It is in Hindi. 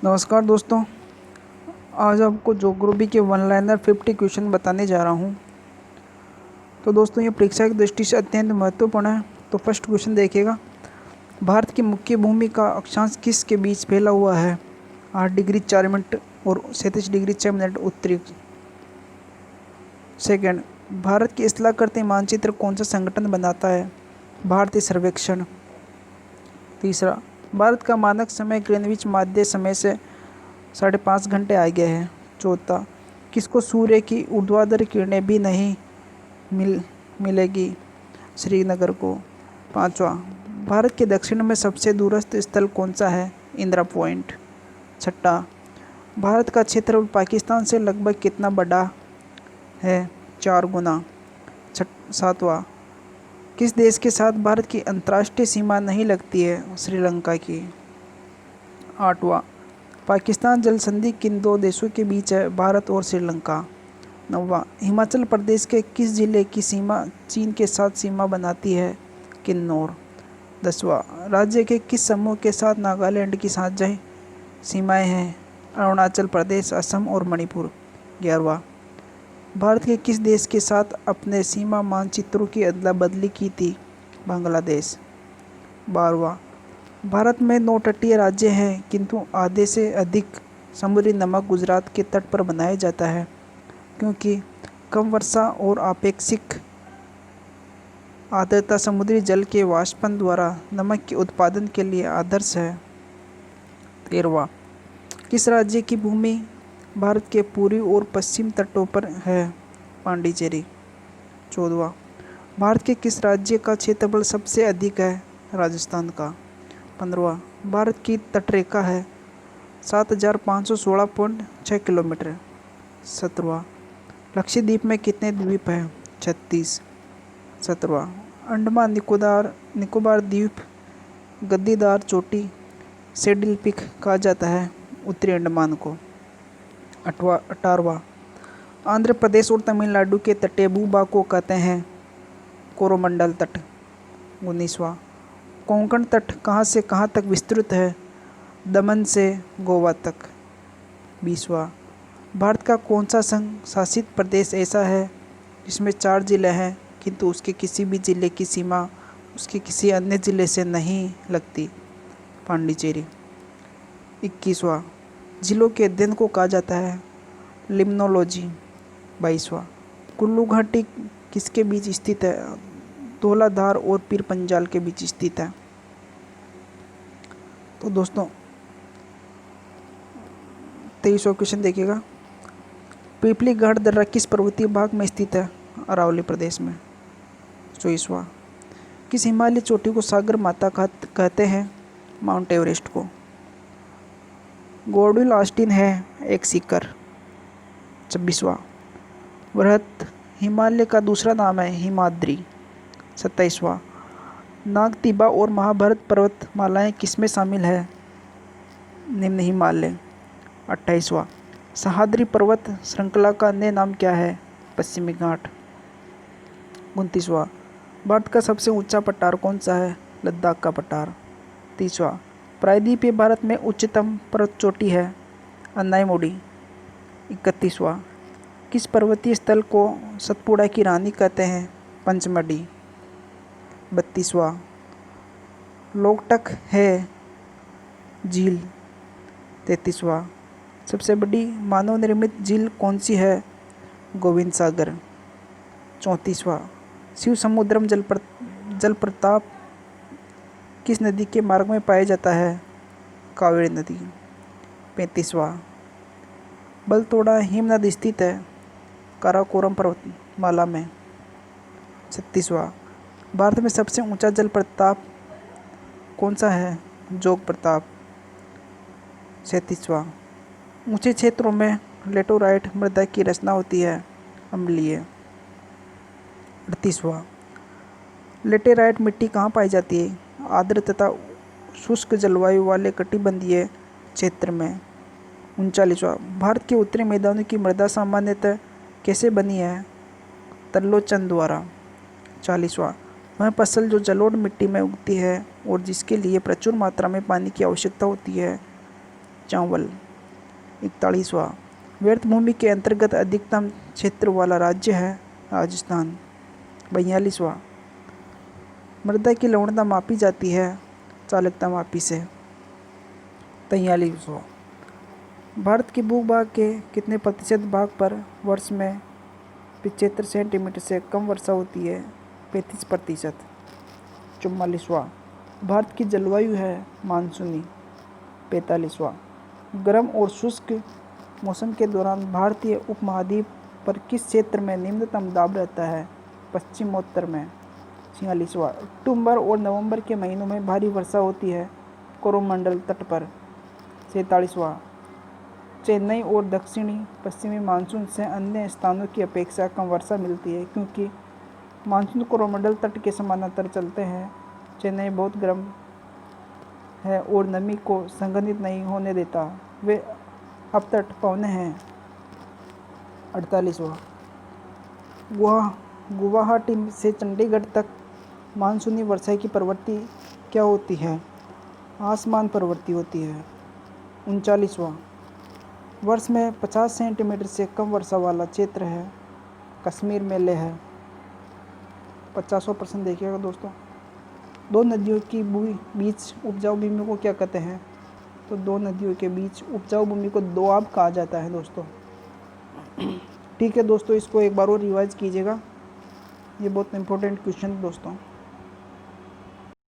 नमस्कार दोस्तों। आज आपको ज्योग्राफी के वन लाइनर 50 क्वेश्चन बताने जा रहा हूँ। तो दोस्तों ये परीक्षा की दृष्टि से अत्यंत महत्वपूर्ण है। तो फर्स्ट क्वेश्चन देखिएगा, भारत की मुख्य भूमि का अक्षांश किस के बीच फैला हुआ है? 8 डिग्री 4 मिनट और 37 डिग्री 6 मिनट उत्तरी। सेकंड, भारत की स्थलाकृति मानचित्र कौन सा संगठन बनाता है? भारतीय सर्वेक्षण। तीसरा, भारत का मानक समय ग्रीनविच माध्य समय से 5.5 घंटे आगे है। चौथा, किसको सूर्य की ऊर्ध्वाधर किरणें भी नहीं मिलेगी? श्रीनगर को। पांचवा, भारत के दक्षिण में सबसे दूरस्थ स्थल कौन सा है? इंदिरा पॉइंट। छठा, भारत का क्षेत्रफल पाकिस्तान से लगभग कितना बड़ा है? 4 गुना। सातवां, किस देश के साथ भारत की अंतर्राष्ट्रीय सीमा नहीं लगती है? श्रीलंका की। आठवां, पाकिस्तान जल संधि किन दो देशों के बीच है? भारत और श्रीलंका। नौवां, हिमाचल प्रदेश के किस जिले की सीमा चीन के साथ सीमा बनाती है? किन्नौर। 10वां, राज्य के किस समूह के साथ नागालैंड की साझा सीमाएं हैं? अरुणाचल प्रदेश, असम और मणिपुर। 11वां, भारत के किस देश के साथ अपने सीमा मानचित्रों की अदला बदली की थी? बांग्लादेश। 12वां, भारत में 9 तटीय राज्य हैं, किंतु आधे से अधिक समुद्री नमक गुजरात के तट पर बनाया जाता है, क्योंकि कम वर्षा और आपेक्षिक आर्द्रता समुद्री जल के वाष्पन द्वारा नमक के उत्पादन के लिए आदर्श है। 13वां, किस राज्य की भूमि भारत के पूर्वी और पश्चिम तटों पर है? पांडिचेरी। 14वां, भारत के किस राज्य का क्षेत्रफल सबसे अधिक है? राजस्थान का। 15वां, भारत की तटरेखा है 7516.6 किलोमीटर। 17वां, लक्षद्वीप में कितने द्वीप हैं? 36। 17वां, अंडमान निकोबार द्वीप गद्दीदार चोटी सैडल पीक कहा जाता है उत्तरी अंडमान को। 18वां, आंध्र प्रदेश और तमिलनाडु के तटीय भूभाग को कहते हैं कोरोमंडल तट। 19वां, कोंकण तट कहाँ से कहाँ तक विस्तृत है? दमन से गोवा तक। 20वां, भारत का कौन सा संघ शासित प्रदेश ऐसा है जिसमें 4 जिले हैं, किंतु उसके किसी भी जिले की सीमा उसके किसी अन्य जिले से नहीं लगती? पांडिचेरी। 21वां, जिलों के अध्ययन को कहा जाता है लिम्नोलॉजी। 22वां, कुल्लू घाटी किसके बीच स्थित है? धौलाधार और पीर पंजाल के बीच स्थित है। तो दोस्तों 23वां क्वेश्चन देखिएगा, पिपली घाट दर्रा किस पर्वतीय भाग में स्थित है? अरावली प्रदेश में। 24वां, किस हिमालय चोटी को सागर माता कहते हैं? माउंट एवरेस्ट को। गॉडविल ऑस्टिन है एक शिखर। 26वां, बृहत हिमालय का दूसरा नाम है हिमाद्री। 27वां, नागतिबा और महाभारत पर्वतमालाएं किसमें शामिल है? निम्न हिमालय। 28वां, सह्याद्री पर्वत श्रृंखला का अन्य नाम क्या है? पश्चिमी घाट। 29वां, भारत का सबसे ऊंचा पठार कौन सा है? लद्दाख का पठार। 30वां, प्रायद्वीपीय भारत में उच्चतम पर्वत चोटी है? अन्नाईमोडी। 31वां, किस पर्वतीय स्थल को सतपुड़ा की रानी कहते हैं? पंचमढ़ी। 32वां, लोकटक है झील। 33वां, सबसे बड़ी मानव निर्मित झील कौन सी है? गोविंद सागर। 34वां, शिव समुद्रम जल प्रताप किस नदी के मार्ग में पाया जाता है? कावेरी नदी। 35वां, बलतोड़ा हिमनद स्थित है काराकोरम पर्वतमाला में। 36वां, भारत में सबसे ऊंचा जल प्रताप कौन सा है? जोग प्रताप। 37वां, ऊंचे क्षेत्रों में लेटोराइट मृदा की रचना होती है अम्लीय। 38वां, लेटेराइट मिट्टी कहाँ पाई जाती है? आर्द्र तथा शुष्क जलवायु वाले कटिबंधीय क्षेत्र में। 39वां, भारत के उत्तरी मैदानों की मृदा सामान्यतः कैसे बनी है? तल्लोचन द्वारा। 40वां, वह फसल जो जलोढ़ मिट्टी में उगती है और जिसके लिए प्रचुर मात्रा में पानी की आवश्यकता होती है? चावल। 41वां व्यर्थ भूमि के अंतर्गत अधिकतम क्षेत्र वाला राज्य है राजस्थान। 42वां मृदा की लवणता मापी जाती है चालकता मापी से। 43वां भारत के भूभाग के कितने प्रतिशत भाग पर वर्ष में 75 सेंटीमीटर से कम वर्षा होती है? 35%। 44वां भारत की जलवायु है मानसूनी। 45वां गर्म और शुष्क मौसम के दौरान भारतीय उपमहाद्वीप पर किस क्षेत्र में निम्नतम दाब रहता है? पश्चिमोत्तर में। 46वां अक्टूबर और नवंबर के महीनों में भारी वर्षा होती है कोरोमंडल तट पर। 47वां चेन्नई और दक्षिणी पश्चिमी मानसून से अन्य स्थानों की अपेक्षा कम वर्षा मिलती है क्योंकि मानसून कोरोमंडल तट के समानांतर चलते हैं। चेन्नई बहुत गर्म है और नमी को संघनित नहीं होने देता, वे अपतट पवनें हैं। 48वां गुवाहाटी से चंडीगढ़ तक मानसूनी वर्षा की प्रवृत्ति क्या होती है? आसमान प्रवृत्ति होती है। 39वां वर्ष में 50 सेंटीमीटर से कम वर्षा वाला क्षेत्र है कश्मीर में लेह। 50वां प्रश्न देखिएगा दोस्तों। दो नदियों के बीच उपजाऊ भूमि को क्या कहते हैं? तो दो नदियों के बीच उपजाऊ भूमि को दोआब कहा जाता है दोस्तों। ठीक है दोस्तों, इसको एक बार और रिवाइज कीजिएगा, ये बहुत इंपॉर्टेंट क्वेश्चन दोस्तों।